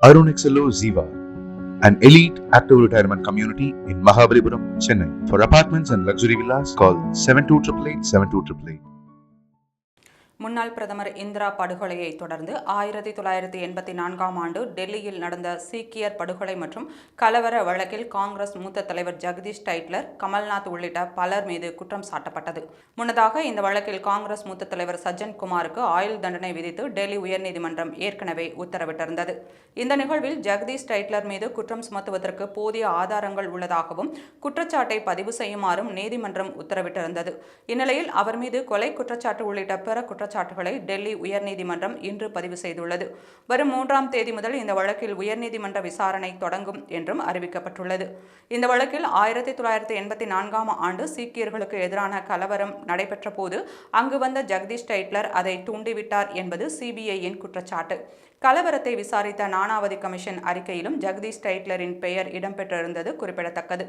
Arun XLO Ziva, an elite active retirement community in Mahabalipuram, Chennai. For apartments and luxury villas, call 7288 முன்னாள் பிரதமர் இந்திரா படுகொலையை தொடர்ந்து 1984ஆம் ஆண்டு டெல்லியில் நடந்த சீக்கியர் படுகொலை மற்றும் கலவர வழக்கில் காங்கிரஸ் மூத்த தலைவர் ஜெகதீஷ் டைட்லர், கமல்நாத் உள்ளிட்ட பலர் மீது குற்றம் சாட்டப்பட்டது. முன்னதாக இந்த வழக்கில் காங்கிரஸ் மூத்த தலைவர் சஜ்ஜன் குமாருக்கு ஆயுள் தண்டனை விதித்து டெல்லி உயர்நீதிமன்றம் ஏற்கனவே உத்தரவிட்டிருந்தது. இந்த நிகழ்வில் ஜெகதீஷ் டைட்லர் மீது குற்றம் சுமத்துவதற்கு போதிய ஆதாரங்கள் உள்ளதாகவும் குற்றச்சாட்டை பதிவு செய்யுமாறும் நீதிமன்றம் உத்தரவிட்டிருந்தது. இந்நிலையில் அவர் மீது கொலை குற்றச்சாட்டு உள்ளிட்ட பிற குற்றச்சாட்டுகளை டெல்லி உயர்நீதிமன்றம் இன்று பதிவு செய்துள்ளது. வரும் 3ஆம் தேதி முதல் இந்த வழக்கில் உயர்நீதிமன்ற விசாரணை தொடங்கும் என்றும் அறிவிக்கப்பட்டுள்ளது. இந்த வழக்கில் 1984ஆம் ஆண்டு சீக்கியர்களுக்கு எதிரான கலவரம் நடைபெற்ற போது அங்கு வந்த ஜெகதீஷ் டைட்லர் அதை தூண்டிவிட்டார் என்பது சிபிஐயின் குற்றச்சாட்டு. கலவரத்தை விசாரித்த நானாவதி கமிஷன் அறிக்கையிலும் ஜெகதீஷ் டைட்லரின் பெயர் இடம்பெற்றிருந்தது குறிப்பிடத்தக்கது.